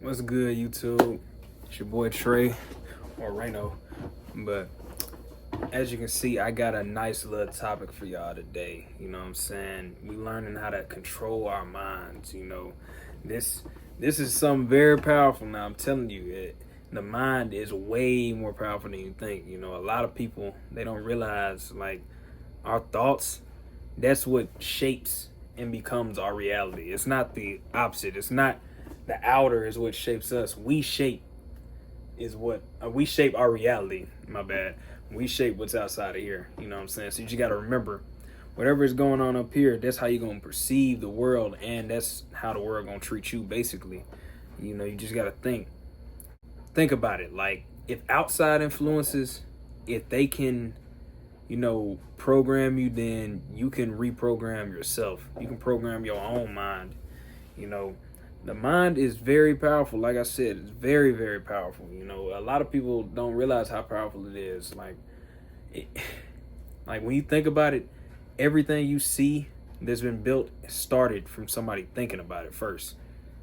What's good, YouTube? It's your boy Trey or Reno. But as you can see, I got a nice little topic for y'all today. You know what I'm saying? We learning how to control our minds. This this is something very powerful. Now I'm telling you, the mind is way more powerful than you think. A lot of people, they don't realize, like, our thoughts. That's what shapes and becomes our reality. It's not the opposite. It's not the outer is what shapes us. We shape our reality. My bad. We shape what's outside of here. You know what I'm saying? So you just got to remember, whatever is going on up here, that's how you're going to perceive the world, and that's how the world going to treat you, basically. You just got to think about it. Like, if outside influences, if they can program you, then you can reprogram yourself. You can program your own mind. The mind is very powerful. Like I said, it's very, very powerful. A lot of people don't realize how powerful it is. Like when you think about it, everything you see that's been built started from somebody thinking about it first.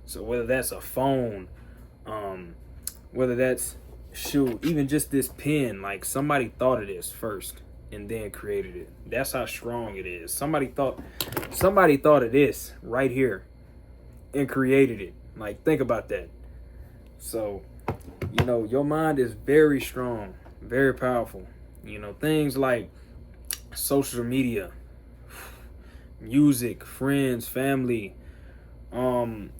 So whether that's a phone, whether that's even just this pen, like somebody thought of this first and then created it. That's how strong it is. Somebody thought of this right here and created it. Like, think about that. So, your mind is very strong, very powerful. Things like social media, music, friends, family, even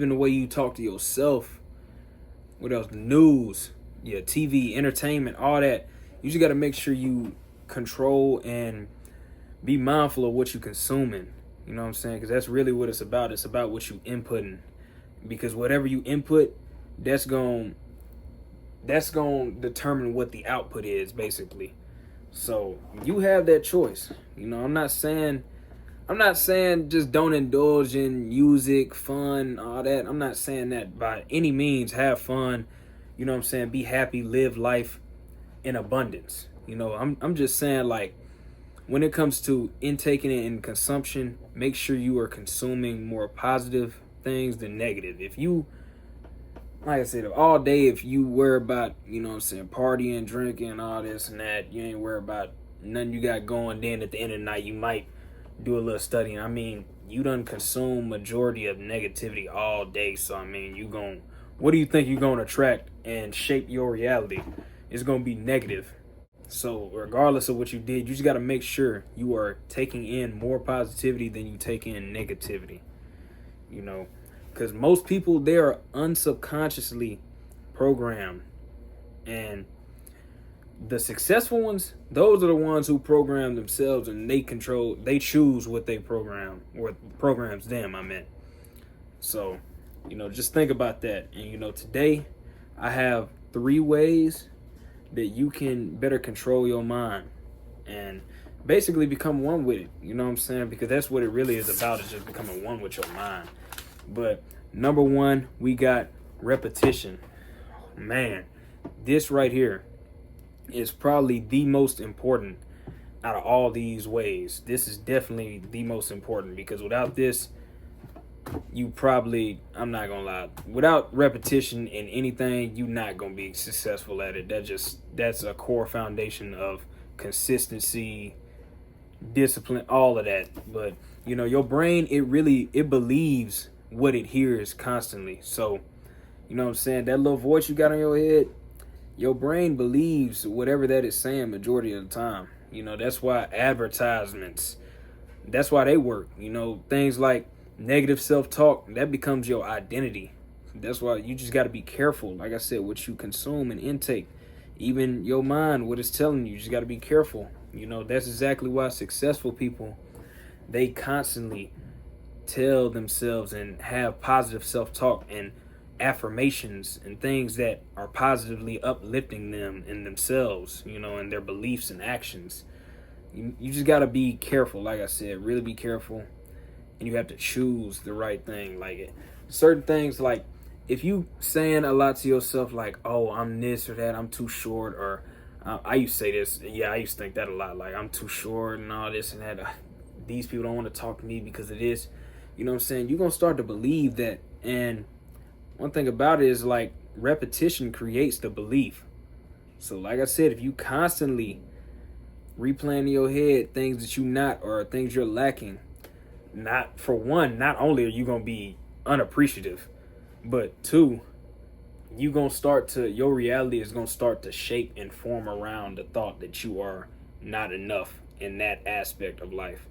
the way you talk to yourself. What else? News, yeah, TV, entertainment, all that. You just got to make sure you control and be mindful of what you're consuming. You know what I'm saying? Because that's really what it's about. It's about what you inputting. Because whatever you input, that's going to determine what the output is, basically. So you have that choice. I'm not saying just don't indulge in music, fun, all that. I'm not saying that by any means. Have fun. You know what I'm saying? Be happy, live life in abundance. I'm just saying, like, when it comes to intaking it and consumption, make sure you are consuming more positive things than negative. If you, like I said, all day, if you worry about, partying, drinking, all this and that, you ain't worried about nothing you got going, then at the end of the night, you might do a little studying. I mean, you done consume majority of negativity all day. So, I mean, what do you think you're going to attract and shape your reality? It's going to be negative. So regardless of what you did, you just got to make sure you are taking in more positivity than you take in negativity. Because most people, they are unsubconsciously programmed. And the successful ones, those are the ones who program themselves, and they choose what they program, or programs them, I meant. So, just think about that. And, today I have 3 ways that you can better control your mind and basically become one with it. You know what I'm saying? Because that's what it really is about, is just becoming one with your mind. But number 1, we got repetition. Man, this right here is probably the most important out of all these ways. This is definitely the most important, because without this, I'm not gonna lie, without repetition in anything, you're not gonna be successful at it. That's a core foundation of consistency, discipline, all of that. But your brain, it believes what it hears constantly. So you know what I'm saying, that little voice you got in your head, your brain believes whatever that is saying majority of the time. That's why advertisements, that's why they work. Things like negative self-talk, that becomes your identity. That's why you just got to be careful, like I said, what you consume and intake. Even your mind, what it's telling you just got to be careful. That's exactly why successful people, they constantly tell themselves and have positive self-talk and affirmations and things that are positively uplifting them and themselves, and their beliefs and actions. You just got to be careful, like I said, really be careful. And you have to choose the right thing. Like, certain things, like if you saying a lot to yourself, like, oh, I'm this or that, I'm too short, or I used to say this, I used to think that a lot, like, I'm too short and all this and that, these people don't want to talk to me because of this. You know what I'm saying? You're going to start to believe that, and one thing about it is like repetition creates the belief. So like I said, if you constantly replaying in your head things that you not or things you're lacking, not for one, not only are you gonna be unappreciative, but two, you gonna start to your reality is gonna start to shape and form around the thought that you are not enough in that aspect of life.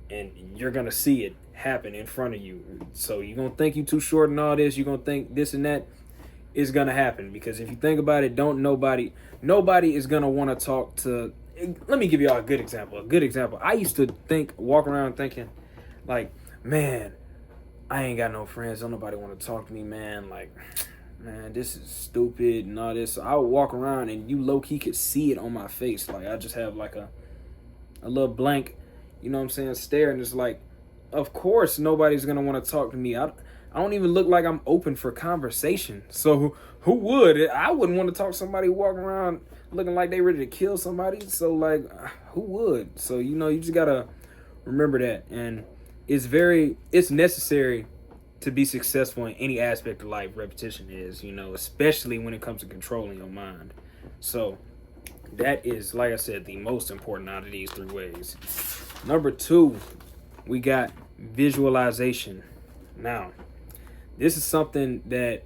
And you're gonna see it happen in front of you. So you're gonna think you too short and all this, you're gonna think this and that is gonna happen. Because if you think about it, nobody is gonna want to talk to. Let me give y'all a good example. I used to walk around thinking, like, man, I ain't got no friends. Don't nobody want to talk to me, man. Like, man, this is stupid and all this. So I would walk around and you low key could see it on my face. Like, I just have like a little blank, you know what I'm saying, stare. And it's like, of course nobody's going to want to talk to me. I don't even look like I'm open for conversation. So who would? I wouldn't want to talk to somebody walking around looking like they ready to kill somebody. So like, who would? So, you know, you just got to remember that. And it's necessary to be successful in any aspect of life. Repetition is, you know, especially when it comes to controlling your mind. So that is, like I said, the most important out of these three ways. Number 2, we got visualization. Now, this is something that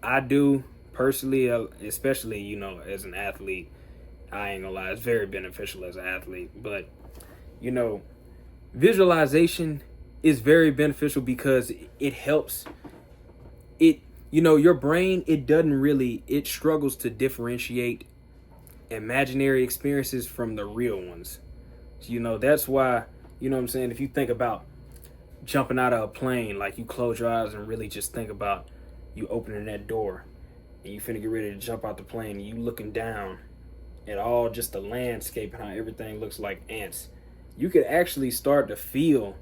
I do personally, especially, you know, as an athlete. I ain't gonna lie, it's very beneficial as an athlete. But, you know, visualization is very beneficial because it helps your brain, it struggles to differentiate imaginary experiences from the real ones. So, you know, that's why, you know what I'm saying, if you think about jumping out of a plane, like you close your eyes and really just think about you opening that door and you finna get ready to jump out the plane and you looking down at all just the landscape and how everything looks like ants, you could actually start to feel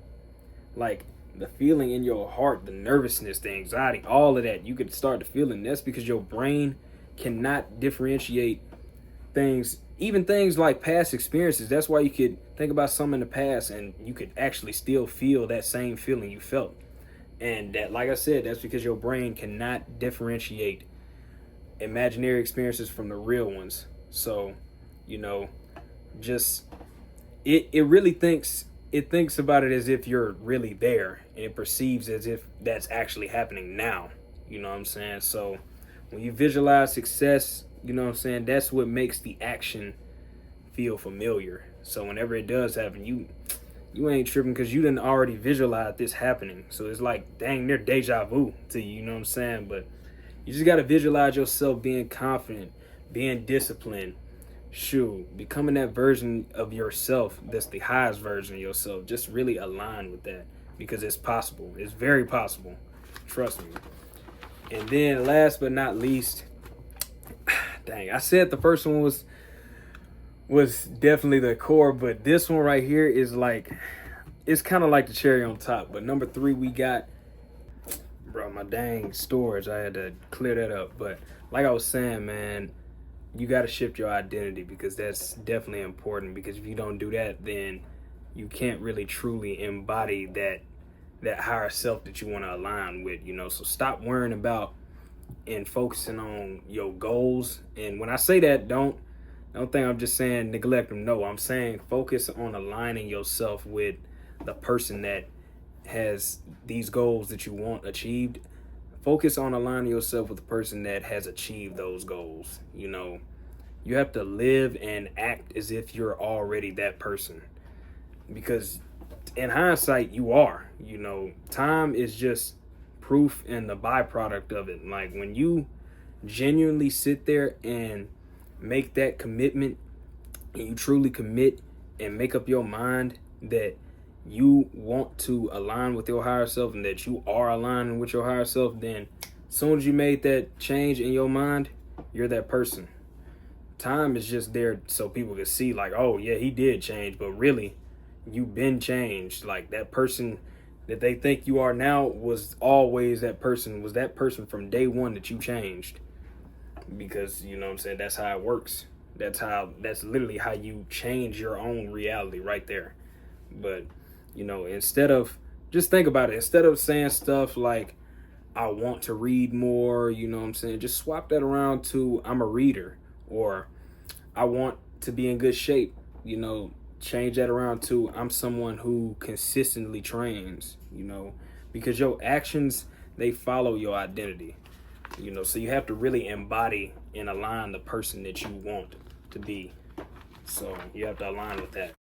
like the feeling in your heart, the nervousness, the anxiety, all of that. You could start to feel it. And that's because your brain cannot differentiate things, even things like past experiences. That's why you could think about something in the past and you could actually still feel that same feeling you felt. And that, like I said, that's because your brain cannot differentiate imaginary experiences from the real ones. So, you know, just it really thinks about it as if you're really there, and it perceives as if that's actually happening now. You know what I'm saying? So when you visualize success, you know what I'm saying, that's what makes the action feel familiar. So whenever it does happen, you ain't tripping because you didn't already visualize this happening. So it's like, dang, they're deja vu to you, you know what I'm saying? But you just got to visualize yourself being confident, being disciplined, becoming that version of yourself that's the highest version of yourself. Just really align with that because it's possible. It's very possible. Trust me. And then last but not least, dang, I said the first one was definitely the core, but this one right here is like, it's kind of like the cherry on top. But number 3, we got, bro, my dang storage, I had to clear that up. But like I was saying, man, you got to shift your identity because that's definitely important. Because if you don't do that, then you can't really truly embody that higher self that you want to align with, you know. So stop worrying about and focusing on your goals. And when I say that, don't think I'm just saying neglect them. No, I'm saying focus on aligning yourself with the person that has these goals that you want achieved. Focus on aligning yourself with the person that has achieved those goals. You know, you have to live and act as if you're already that person. Because in hindsight, you are. You know, time is just proof and the byproduct of it. Like when you genuinely sit there and make that commitment and you truly commit and make up your mind that you want to align with your higher self and that you are aligning with your higher self, then as soon as you made that change in your mind, you're that person. Time is just there so people can see like, oh yeah, he did change, but really you've been changed. Like that person that they think you are now was always that person, was that person from day one that you changed. Because, you know what I'm saying, that's how it works. That's literally how you change your own reality right there. But, you know, just think about it. Instead of saying stuff like, I want to read more, you know what I'm saying? Just swap that around to I'm a reader, or I want to be in good shape, you know, change that around to I'm someone who consistently trains, you know, because your actions, they follow your identity, you know, so you have to really embody and align the person that you want to be. So you have to align with that.